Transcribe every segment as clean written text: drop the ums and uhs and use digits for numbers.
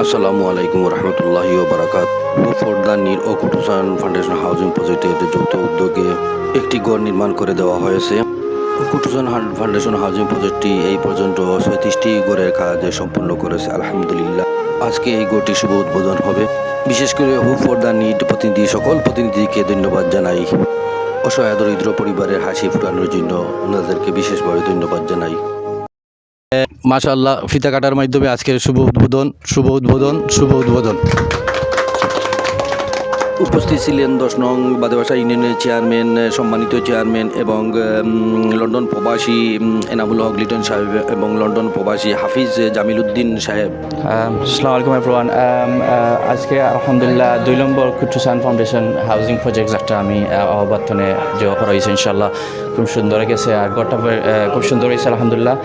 আসসালামু আলাইকুম রহমতুল্লাহি ওবারাকাত। ফর দ্য নীর ও কুটুসান ফাউন্ডেশন হাউজিং প্রজেক্টের যৌথ উদ্যোগে একটি গড় নির্মাণ করে দেওয়া হয়েছে। কুটুসান ফাউন্ডেশন হাউজিং প্রজেক্টটি এই পর্যন্ত ৩৬টি গড়ের কাজ সম্পূর্ণ করেছে আলহামদুলিল্লাহ। আজকে এই গড়টি শুভ উদ্বোধন হবে। বিশেষ করে হোপ ফর দ্য নিড সকল প্রতিনিধিকে ধন্যবাদ জানাই। অসহায় দরিদ্র পরিবারের হাসি ফুটানোর জন্য ওনাদেরকে বিশেষভাবে ধন্যবাদ জানাই। মাশাআল্লাহ, ফিতা কাটার মাধ্যমে আজকের শুভ উদ্বোধন। উপস্থিত ছিলেন 10 নং বাদেবাসা ইউনিয়নের চেয়ারম্যান, সম্মানিত চেয়ারম্যান এবং লন্ডন প্রবাসী এনামুল হক লিটন সাহেব এবং লন্ডন প্রবাসী হাফিজ জামিল উদ্দিন সাহেব। আসসালামু আলাইকুম এভরিওয়ান। আজকে আলহামদুলিল্লাহ 2 নম্বর কুটুসান ফাউন্ডেশন হাউজিং প্রজেক্ট একটা আমি আহ্বানে যে করা হয়েছে ইনশাল্লাহ খুব সুন্দর গেছে আর ঘরটা খুব সুন্দর হয়েছে আলহামদুলিল্লাহ।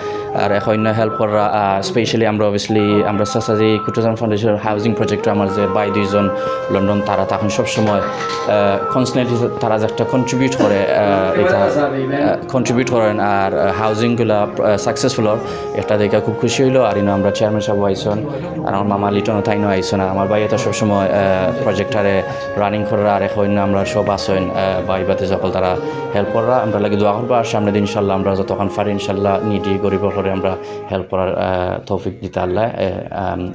আর এখন হেল্প করা স্পেশালি আমরা অবভিয়াসলি আমরা সাসাজি কুটুসান ফাউন্ডেশন হাউজিং প্রজেক্টে আমার যে বাই 2জন লন্ডন তারা তখন সবসময় কনস্ট্যান্টলি তারা যে একটা কন্ট্রিবিউট করেন আর হাউজিংগুলো সাকসেসফুল এটা দেখে খুব খুশি হইলো। আর আমরা চেয়ারম্যান সাহেব আইসন আর আমার মামা লিটনও তাইনও আইসন আর আমার ভাই তো সবসময় প্রজেক্টারে রানিং করা আর এখন আমরা সব আসেন ভাইবাতে সকল তারা হেল্প করা আমরা লাগে দোয়া করবো। আর সামনে দিন ইনশাল্লাহ আমরা যতক্ষণ পারি ইনশাল্লাহ নিডি গরিব করে আমরা হেল্প করার তৌফিক দিতে আল্লাহ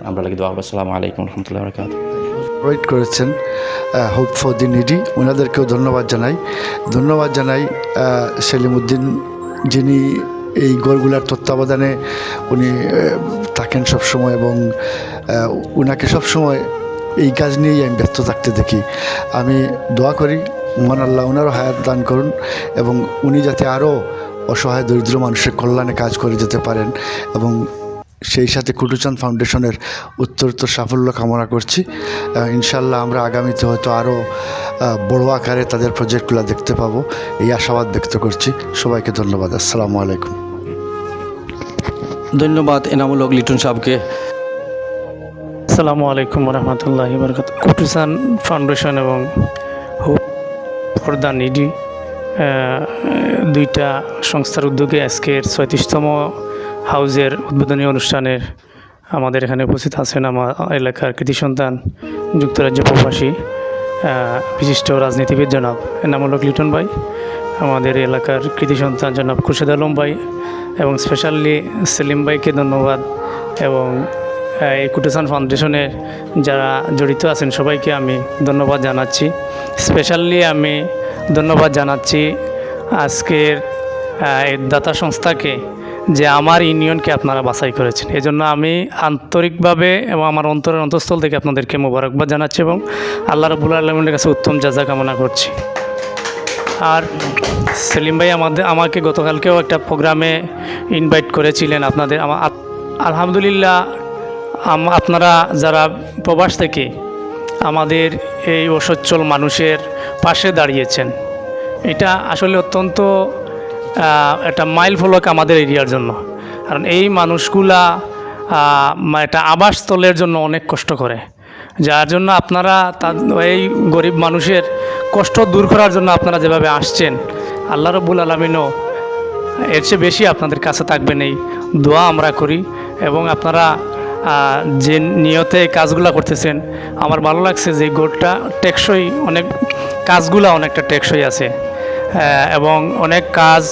আমরা লাগে দোয়া করবো। আসসালামু আলাইকুম রহমতুল্লাহ বরকাতুহু। প্রোভাইড করেছেন হোপ ফর দি নিডি, ওনাদেরকেও ধন্যবাদ জানাই। সেলিম উদ্দিন যিনি এই গড়গুলার তত্ত্বাবধানে উনি থাকেন সবসময় এবং ওনাকে সবসময় এই কাজ নিয়েই আমি ব্যস্ত থাকতে দেখি। আমি দোয়া করি মহান আল্লাহ ওনারও হায়াত দান করুন এবং উনি যাতে আরও অসহায় দরিদ্র মানুষের কল্যাণে কাজ করে যেতে পারেন এবং সেই সাথে কুটুসান ফাউন্ডেশনের উত্তরোত্তর সাফল্য কামনা করছি। ইনশাল্লাহ আমরা আগামীতে হয়তো আরও বড় আকারে তাদের প্রজেক্টগুলো দেখতে পাবো এই আশাবাদ ব্যক্ত করছি। সবাইকে ধন্যবাদ। আসসালামু আলাইকুম। ধন্যবাদ এনামুল হক লিটন সাহেবকে। আসসালামু আলাইকুম রহমতুল্লাহি বরকাতুহু। কুটুসান ফাউন্ডেশন এবং হোপ ফর দ্য নিডি দুইটা সংস্থার উদ্যোগে আজকের ৩৬তম হাউজের উদ্বোধনী অনুষ্ঠানের আমাদের এখানে উপস্থিত আছেন আমার এলাকার কৃতি সন্তান যুক্তরাজ্য প্রবাসী বিশিষ্ট রাজনীতিবিদ জনাব এনামুল হক লিটন ভাই, আমাদের এলাকার কৃতি সন্তান জনাব খুরশেদ আলম ভাই এবং স্পেশালি সেলিম ভাইকে ধন্যবাদ এবং এই কুটুসান ফাউন্ডেশনের যারা জড়িত আছেন সবাইকে আমি ধন্যবাদ জানাচ্ছি। স্পেশালি আমি ধন্যবাদ জানাচ্ছি আজকের এই দাতা সংস্থাকে যে আমার ইউনিয়নকে আপনারা বাছাই করেছেন। এজন্য আমি আন্তরিকভাবে এবং আমার অন্তরের অন্তঃস্থল থেকে আপনাদেরকে মোবারকবাদ জানাচ্ছি এবং আল্লাহ রাব্বুল আলামিনের কাছে উত্তম জাযা কামনা করছি। আর সেলিম ভাই আমাকে গতকালকেও একটা প্রোগ্রামে ইনভাইট করেছিলেন আপনাদের। আলহামদুলিল্লাহ আপনারা যারা প্রবাস থেকে আমাদের এই অসচ্ছল মানুষের পাশে দাঁড়িয়েছেন, এটা আসলে অত্যন্ত একটা মাইল ফলক আমাদের এরিয়ার জন্য। কারণ এই মানুষগুলা একটা আবাসস্থলের জন্য অনেক কষ্ট করে, যার জন্য আপনারা এই গরিব মানুষের কষ্ট দূর করার জন্য আপনারা যেভাবে আসছেন আল্লাহ রাব্বুল আলামিনও এর চেয়ে বেশি আপনাদের কাছে থাকবেন এই দোয়া আমরা করি। এবং আপনারা যে নিয়তে কাজগুলা করতেছেন আমার ভালো লাগছে যে গোটটা টেকসই, অনেক কাজগুলা অনেকটা টেকসই আছে এবং অনেক কাজ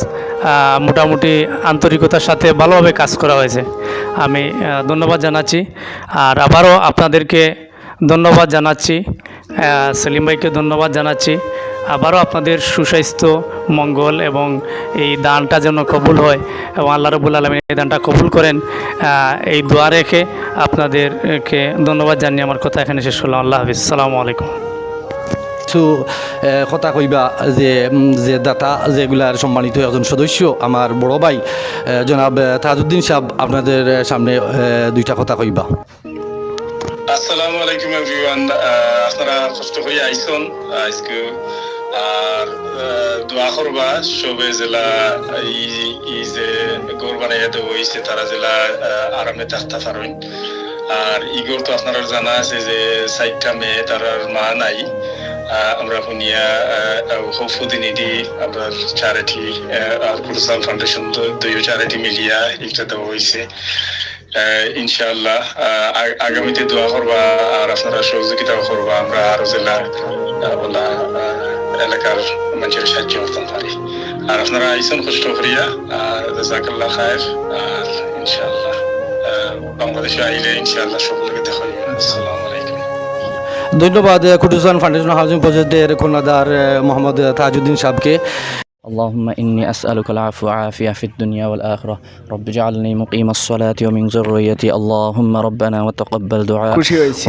মোটামুটি আন্তরিকতার সাথে ভালোভাবে কাজ করা হয়েছে। আমি ধন্যবাদ জানাচ্ছি আর আবারও আপনাদেরকে ধন্যবাদ জানাচ্ছি, সেলিম ভাইকে ধন্যবাদ জানাচ্ছি। আবারও আপনাদের সুস্বাস্থ্য মঙ্গল এবং এই দানটা যেন কবুল হয় এবং আল্লাহ রাব্বুল আলামিন এই দানটা কবুল করেন এই দোয়া রেখে আপনাদেরকে ধন্যবাদ জানিয়ে আমার কথা এখানে শেষ করলাম। আল্লাহ হাফিজ। আসসালামু আলাইকুম। কিছু কথা কইবা যে দাতা যেগুলার সম্মানিত একজন সদস্য আমার বড় ভাই জনাব তাজউদ্দিন সাহেব আপনাদের সামনে দুইটা কথা কইবা। আসসালামু আলাইকুম এভরিওয়ান। আপনারা কষ্ট হয়ে আইসন আজকে আর দোয়া করবা সবে জেলা এই যে গড় বানাইয়া দেওয়া হয়েছে তারা জেলা আরামে থাকতে পারেন। আর ইগোর তো আপনারা জানা আছে যে 4টা মেয়ে তারার মা নাই। আমরা শুনিয়া হোপ ফর দ্য নিডি আমরা চ্যারিটি আর কুটুসান ফাউন্ডেশন দুইও চ্যারিটি মিলিয়া একটা দেওয়া হয়েছে। ইনশাআল্লাহ আগামীতে দোয়া করবা আর আপনারা সহযোগিতা করবা, আমরা আরো জেলা বলা এলাকার মানুষের সাহায্য করতে পারি। আর আপনারা আইসন কষ্ট করিয়া, জাযাকাল্লাহ খায়ের। আর ইনশাআল্লাহ বাংলাদেশে আইলে ইনশাআল্লাহ সকলকে দেখা হইবে। আসসালামু আলাইকুম। ধন্যবাদ কুটুসান ফাউন্ডেশন হাউজিং প্রজেক্টের খুলনাদার মোহাম্মদ তাজউদ্দিন সাহেবকে। اللهم إني أسألك العفو والعافية في الدنيا والآخرة. رب اجعلني مقيم الصلاة ومن ذريتي. اللهم ربنا وتقبل دعاء.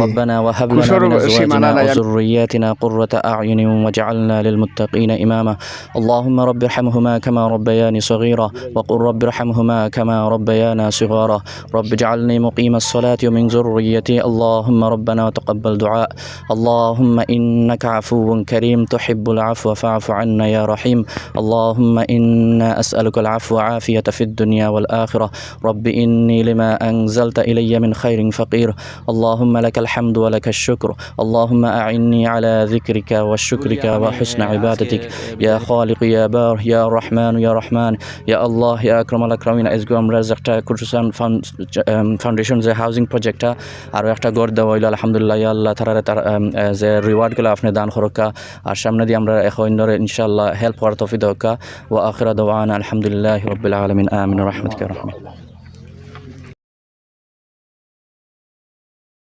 ربنا وهب لنا من أزواجنا وذرياتنا قرة أعين واجعلنا للمتقين إماما. اللهم رب ارحمهما كما ربياني صغيرا وقل رب ارحمهما كما ربيانا صغارا. رب اجعلني مقيم الصلاة ومن ذريتي. اللهم ربنا وتقبل دعاء. اللهم إنك عفو كريم تحب العفو فاعف عنا يا رحيم. اللهم إنا أسألك العفو والعافية في الدنيا والآخرة. رب إني لما أنزلت إلي من خير فقير. اللهم لك الحمد ولك الشكر. اللهم أعني على ذكرك وشكرك وحسن عبادتك يا خالق يا بار يا رحمن يا رحمن يا الله يا أكرم الأكرمين. আজকে আমরা একটা কুটুসান ফাউন্ডেশন যে হাউজিং প্রজেক্টটা আরও একটা গড় দেওয়া হইল আলহামদুলিল্লাহ। ইয়া আল্লাহ তার যে রিওয়ার্ডগুলো আপনি দান করকা আর সামনে দিয়ে আমরা এখন ইনশাআল্লাহ হেল্প করার তৌফিক দরকার। ওয়া আখিরা দাওয়ানা আলহামদুলিল্লাহি রাব্বিল আলামিন আমিন রাহমাতিকা রাহমান।